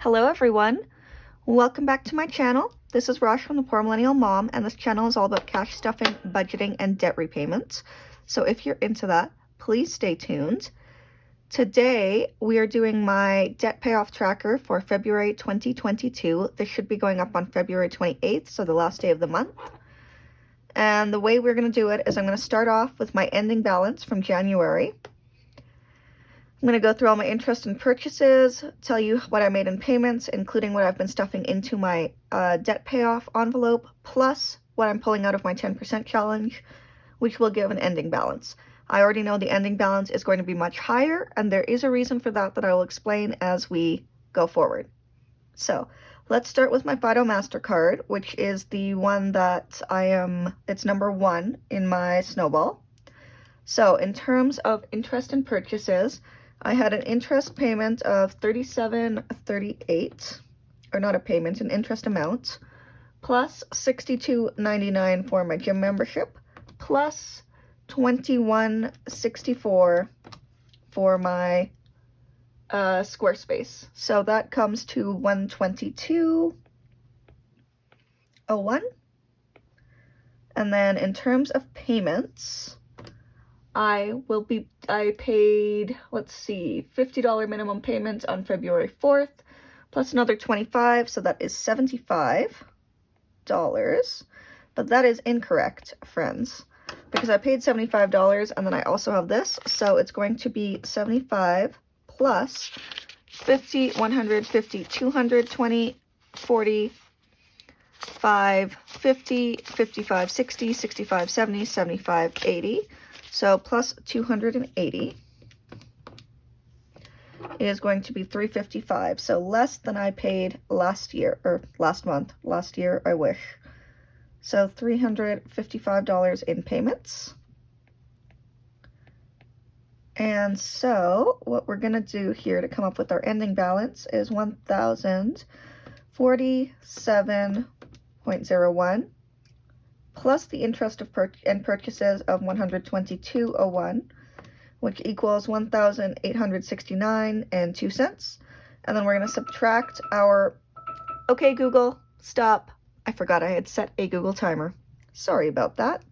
Hello everyone, welcome back to my channel. This is Rosh from the Poor Millennial Mom, and this channel is all about cash stuffing, budgeting, and debt repayments. So if you're into that, please stay tuned. Today we are doing my debt payoff tracker for February 2022. This should be going up on February 28th, so the last day of the month. And the way we're going to do it is I'm going to start off with my ending balance from January. I'm going to go through all my interest and purchases, tell you what I made in payments, including what I've been stuffing into my debt payoff envelope, plus what I'm pulling out of my 10% challenge, which will give an ending balance. I already know the ending balance is going to be much higher, and there is a reason for that that I will explain as we go forward. So let's start with my Fido MasterCard, which is the one that it's number 1 in my snowball. So in terms of interest and purchases, I had an interest payment of $37.38, or not a payment, an interest amount, plus $62.99 for my gym membership, plus $21.64 for my Squarespace. So that comes to $122.01. And then in terms of payments, I paid, let's see, $50 minimum payment on February 4th, plus another $25, so that is $75. But that is incorrect, friends, because I paid $75, and then I also have this, so it's going to be 75 plus 50, 150, 220, 40, 5, 50, 55, 60, 65, 70, 75, 80. So plus 280 is going to be $355. So less than I paid last year, or last month. Last year, I wish. So $355 in payments. And so what we're going to do here to come up with our ending balance is $1,047.01. plus the interest of purchases of $122.01, which equals $1,869.02. And then we're going to subtract our, okay Google, stop. I forgot I had set a Google timer. Sorry about that.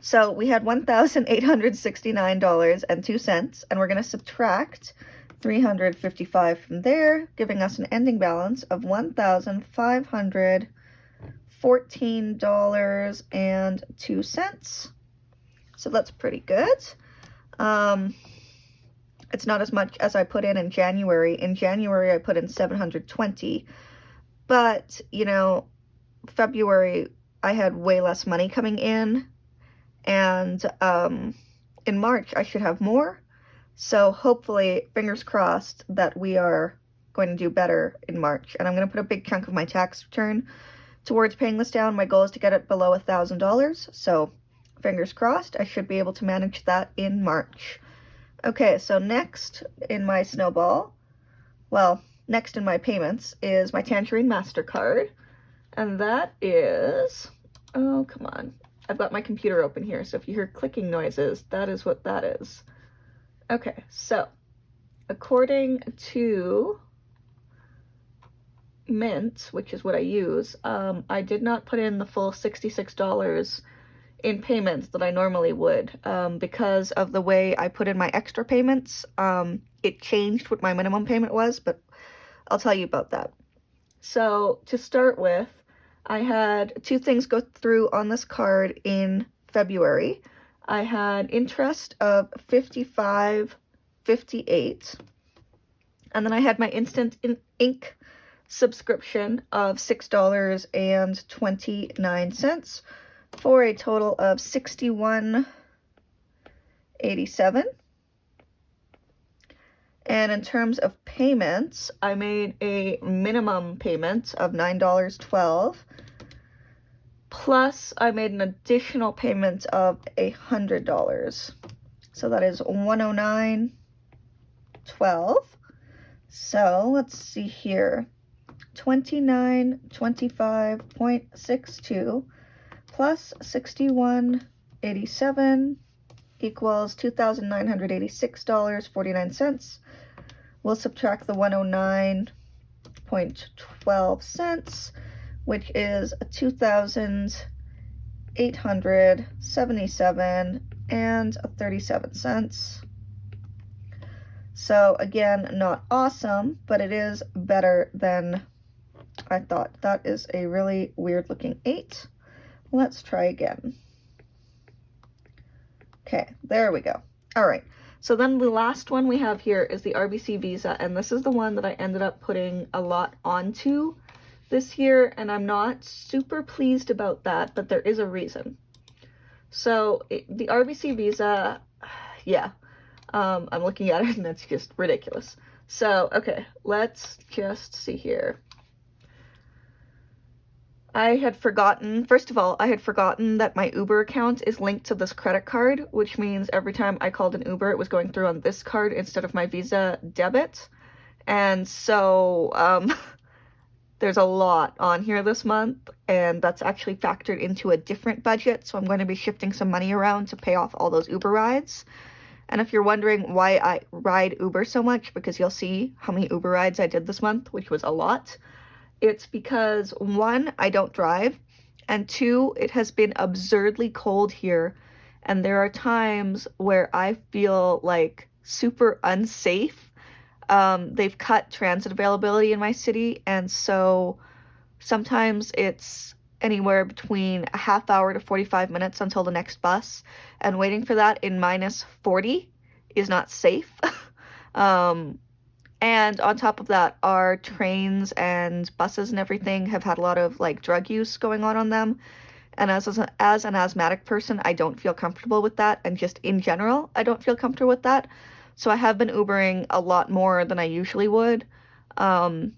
So we had $1,869.02, and we're going to subtract $355 from there, giving us an ending balance of $1,514.02. So that's pretty good. It's not as much as I put in January. In January, I put in $720. But, you know, February, I had way less money coming in. And in March, I should have more. So hopefully, fingers crossed, that we are going to do better in March. And I'm going to put a big chunk of my tax return towards paying this down. My goal is to get it below $1,000, so fingers crossed, I should be able to manage that in March. Okay, so next in my snowball, well, next in my payments is my Tangerine MasterCard, and that is, oh, come on. I've got my computer open here, so if you hear clicking noises, that is what that is. Okay, so according to Mint, which is what I use, I did not put in the full $66 in payments that I normally would, because of the way I put in my extra payments. It changed what my minimum payment was, but I'll tell you about that. So to start with, I had 2 things go through on this card in February. I had interest of $55.58, and then I had my Instant Ink subscription of $6.29 for a total of $61.87. And in terms of payments, I made a minimum payment of $9.12, plus I made an additional payment of $100. So that is $109.12. So let's see here. 2925.62 plus 61.87 equals $2,986.49, We'll subtract the 109.12 cents, which is 2,877 and 37 cents. So again, not awesome, but it is better than I thought. That is a really weird looking 8. Let's try again. Okay, there we go. All right, so then the last one we have here is the RBC Visa, and this is the one that I ended up putting a lot onto this year, and I'm not super pleased about that, but there is a reason. So the RBC Visa, yeah, I'm looking at it and it's just ridiculous. So, okay, let's just see here. I had forgotten, first of all, I had forgotten that my Uber account is linked to this credit card, which means every time I called an Uber, it was going through on this card instead of my Visa debit. And so, there's a lot on here this month, and that's actually factored into a different budget, so I'm going to be shifting some money around to pay off all those Uber rides. And if you're wondering why I ride Uber so much, because you'll see how many Uber rides I did this month, which was a lot, it's because, 1, I don't drive, and 2, it has been absurdly cold here, and there are times where I feel like super unsafe. They've cut transit availability in my city, and so sometimes it's anywhere between a half hour to 45 minutes until the next bus, and waiting for that in minus 40 is not safe. And on top of that, our trains and buses and everything have had a lot of like drug use going on them. And as an asthmatic person, I don't feel comfortable with that. And just in general, I don't feel comfortable with that. So I have been Ubering a lot more than I usually would. Hopefully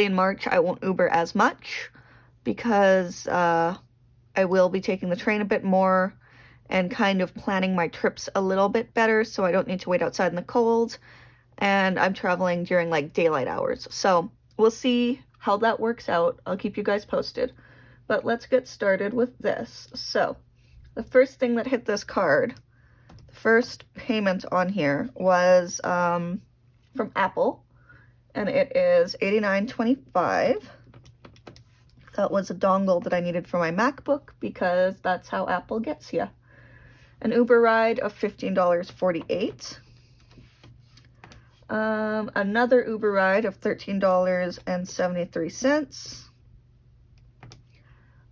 in March, I won't Uber as much because I will be taking the train a bit more and kind of planning my trips a little bit better so I don't need to wait outside in the cold. And I'm traveling during like daylight hours. So we'll see how that works out. I'll keep you guys posted. But let's get started with this. So the first thing that hit this card, the first payment on here was from Apple, and it is $89.25. That was a dongle that I needed for my MacBook because that's how Apple gets you. An Uber ride of $15.48. Another Uber ride of $13.73.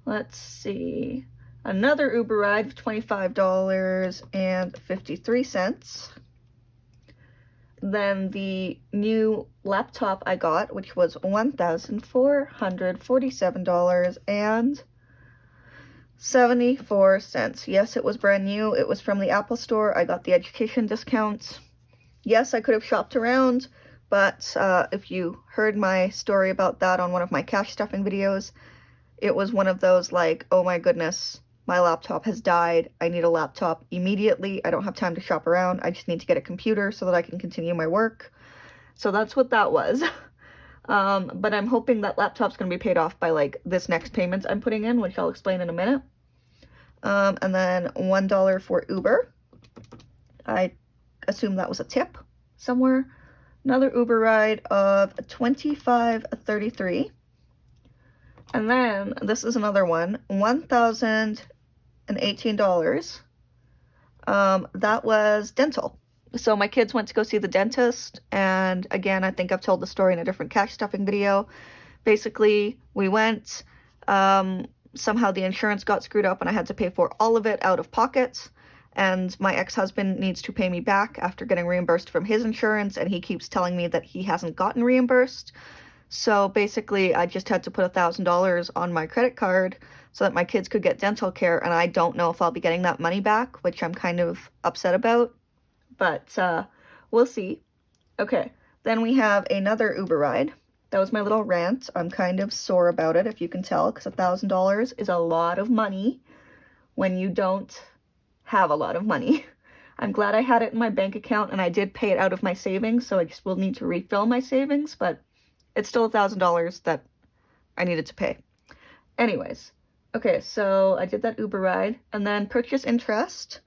Let's see. Another Uber ride of $25.53. Then the new laptop I got, which was $1,447.74. Yes, it was brand new. It was from the Apple Store. I got the education discount. Yes, I could have shopped around, but if you heard my story about that on one of my cash stuffing videos, it was one of those like, oh my goodness, my laptop has died. I need a laptop immediately. I don't have time to shop around. I just need to get a computer so that I can continue my work. So that's what that was. But I'm hoping that laptop's going to be paid off by like this next payment I'm putting in, which I'll explain in a minute. And then $1 for Uber. I assume that was a tip somewhere. Another Uber ride of $25.33. And then this is another one, $1,018. That was dental. So my kids went to go see the dentist, and again, I think I've told the story in a different cash stuffing video. Basically, we went, somehow the insurance got screwed up and I had to pay for all of it out of pocket. And my ex-husband needs to pay me back after getting reimbursed from his insurance, and he keeps telling me that he hasn't gotten reimbursed. So basically, I just had to put $1,000 on my credit card so that my kids could get dental care, and I don't know if I'll be getting that money back, which I'm kind of upset about. But we'll see. Okay, then we have another Uber ride. That was my little rant. I'm kind of sore about it, if you can tell, because $1,000 is a lot of money when you don't have a lot of money. I'm glad I had it in my bank account, and I did pay it out of my savings, so I just will need to refill my savings, but it's still $1,000 that I needed to pay. Anyways, okay, so I did that Uber ride, and then purchase interest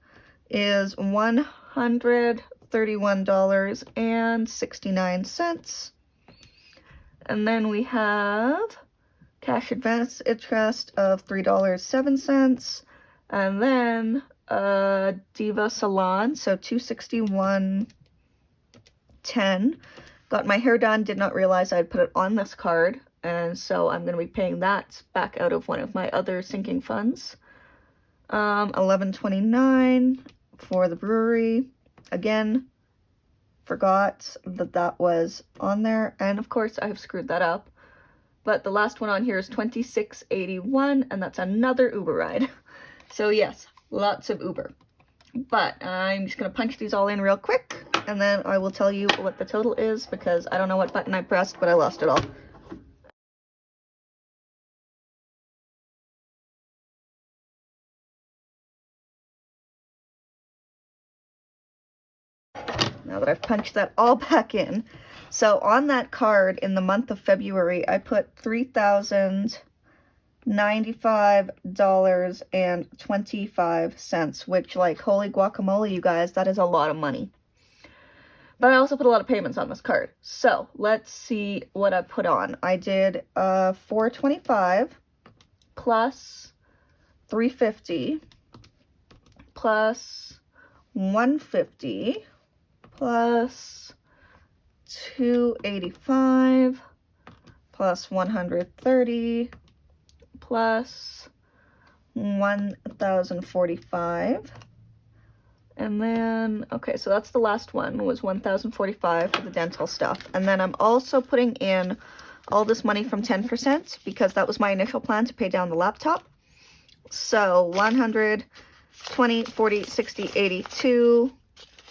is $100 $31.69. And then we have cash advance interest of $3.07. And then Diva Salon, so $261.10. Got my hair done, did not realize I'd put it on this card, and so I'm going to be paying that back out of one of my other sinking funds. $11.29 for the brewery. Again, forgot that that was on there, and of course I've screwed that up. But the last one on here is $26.81, and that's another Uber ride. So yes, lots of Uber. But I'm just going to punch these all in real quick, and then I will tell you what the total is, because I don't know what button I pressed, but I lost it all. Now that I've punched that all back in. So on that card in the month of February, I put $3,095.25, which, like, holy guacamole, you guys, that is a lot of money. But I also put a lot of payments on this card. So let's see what I put on. I did $425 plus $350 plus $150 plus $285 plus $130 plus $1,045. And then, okay, so that's the last one, was $1,045 for the dental stuff. And then I'm also putting in all this money from 10%, because that was my initial plan to pay down the laptop. So 100, 20, 40, 60, 82,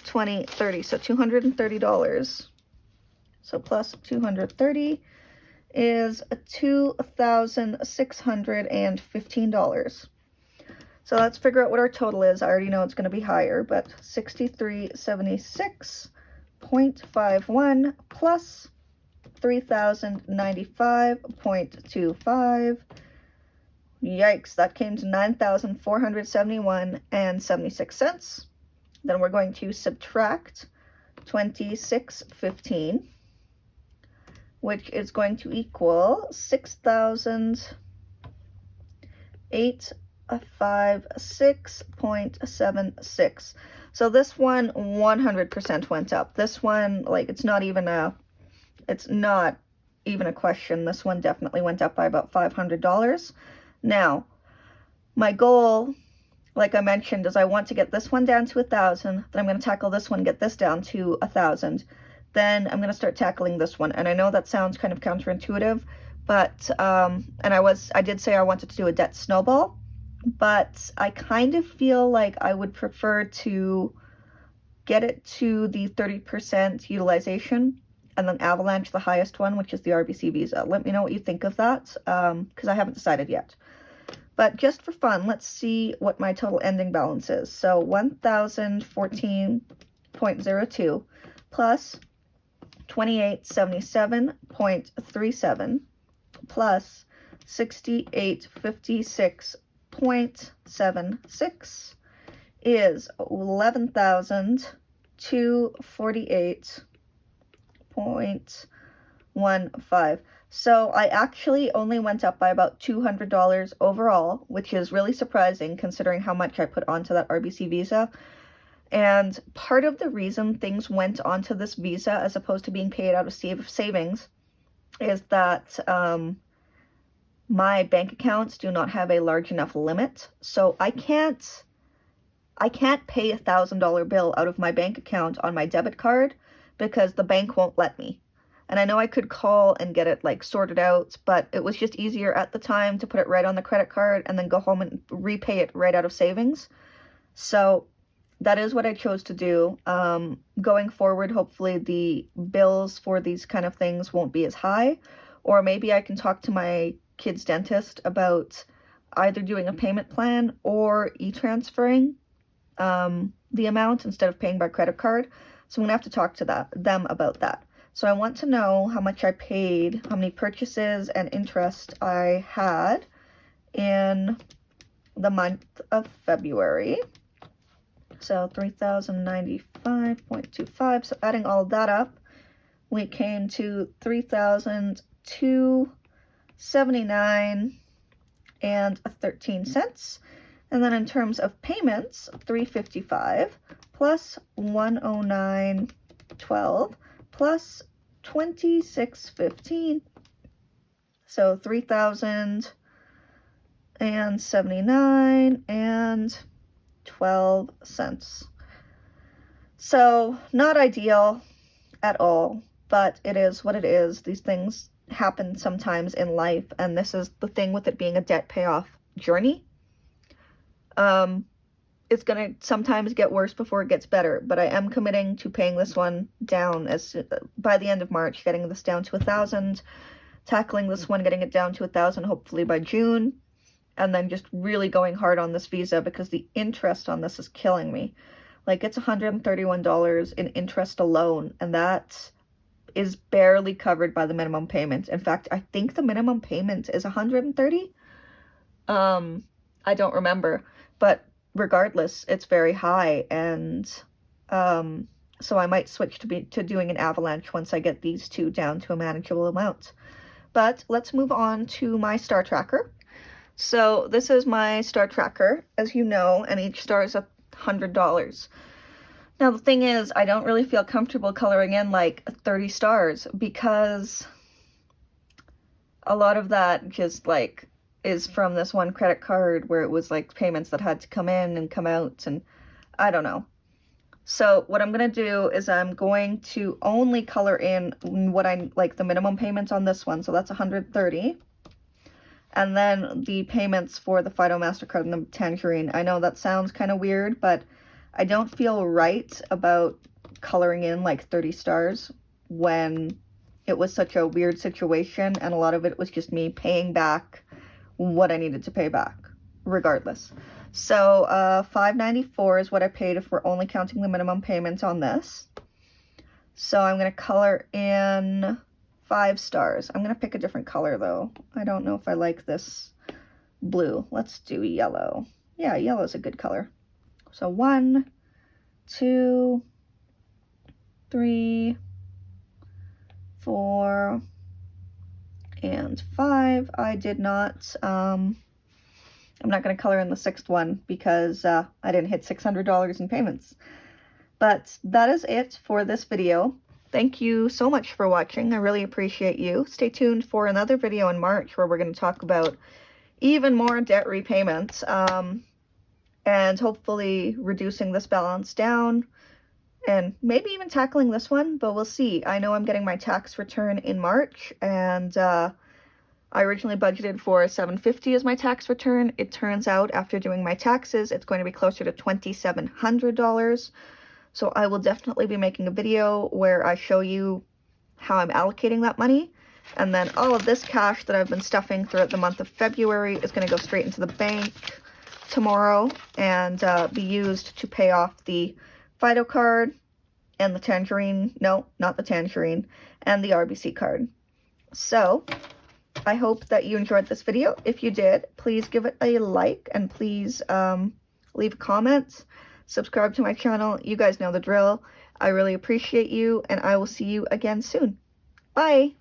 20, 30, so $230. So plus 230 is $2,615. So let's figure out what our total is. I already know it's going to be higher, but 6376.51 plus 3,095.25. Yikes, that came to $9,471.76. Then we're going to subtract 2615, which is going to equal 6,856.76. So this one 100% went up. This one, like, it's not even a question. This one definitely went up by about $500. Now, my goal, like I mentioned, is I want to get this one down to 1,000. Then I'm going to tackle this one, get this down to 1,000. Then I'm going to start tackling this one. And I know that sounds kind of counterintuitive, but, and I did say I wanted to do a debt snowball, but I kind of feel like I would prefer to get it to the 30% utilization and then avalanche the highest one, which is the Rbc Visa. Let me know what you think of that, because I haven't decided yet. But just for fun, let's see what my total ending balance is. So 1,014.02 plus 2877.37 plus 6856.76 is 11,248.15. So I actually only went up by about $200 overall, which is really surprising considering how much I put onto that Rbc Visa. And part of the reason things went onto this Visa as opposed to being paid out of savings is that my bank accounts do not have a large enough limit. So I can't pay $1,000 bill out of my bank account on my debit card because the bank won't let me. And I know I could call and get it, like, sorted out, but it was just easier at the time to put it right on the credit card and then go home and repay it right out of savings. So that is what I chose to do. Going forward, hopefully the bills for these kind of things won't be as high, or maybe I can talk to my kid's dentist about either doing a payment plan or e-transferring the amount instead of paying by credit card. So I'm gonna have to talk to them about that. So I want to know how much I paid, how many purchases and interest I had in the month of February. So 3,095.25. So adding all of that up, we came to 3,279 and 13 cents. And then in terms of payments, 355 plus 109.12 plus 26.15. So 3,079 and 12 cents. So not ideal at all, but it is what it is. These things happen sometimes in life, and this is the thing with it being a debt payoff journey. It's gonna sometimes get worse before it gets better, but I am committing to paying this one down by the end of March, getting this down to 1,000, tackling this one, getting it down to 1,000 hopefully by June, and then just really going hard on this visa because the interest on this is killing me. Like, it's $131 in interest alone, and that is barely covered by the minimum payment. In fact, I think the minimum payment is $130. I don't remember, but regardless, it's very high, and so I might switch to doing an avalanche once I get these two down to a manageable amount. But let's move on to my star tracker. So this is my star tracker, as you know, and each star is $100. Now the thing is, I don't really feel comfortable coloring in like 30 stars because a lot of that just like is from this one credit card where it was like payments that had to come in and come out, and I don't know. So what I'm going to do is I'm going to only color in what I like, the minimum payments on this one. So that's $130. And then the payments for the Fido MasterCard and the Tangerine. I know that sounds kind of weird, but I don't feel right about coloring in like 30 stars when it was such a weird situation, and a lot of it was just me paying back what I needed to pay back, regardless. So $5.94 is what I paid if we're only counting the minimum payment on this. So I'm going to color in 5 stars. I'm going to pick a different color, though. I don't know if I like this blue. Let's do yellow. Yeah, yellow is a good color. So 1, 2, 3, 4, and 5. I did not, I'm not going to color in the 6th one because I didn't hit $600 in payments. But that is it for this video. Thank you so much for watching. I really appreciate you. Stay tuned for another video in March where we're going to talk about even more debt repayments and hopefully reducing this balance down and maybe even tackling this one, but we'll see. I know I'm getting my tax return in March, and I originally budgeted for $750 as my tax return. It turns out after doing my taxes, it's going to be closer to $2,700. So I will definitely be making a video where I show you how I'm allocating that money. And then all of this cash that I've been stuffing throughout the month of February is going to go straight into the bank tomorrow and be used to pay off the Fido card and the Tangerine, no, not the Tangerine, and the RBC card. So I hope that you enjoyed this video. If you did, please give it a like, and please leave a comment, subscribe to my channel. You guys know the drill. I really appreciate you, and I will see you again soon. Bye!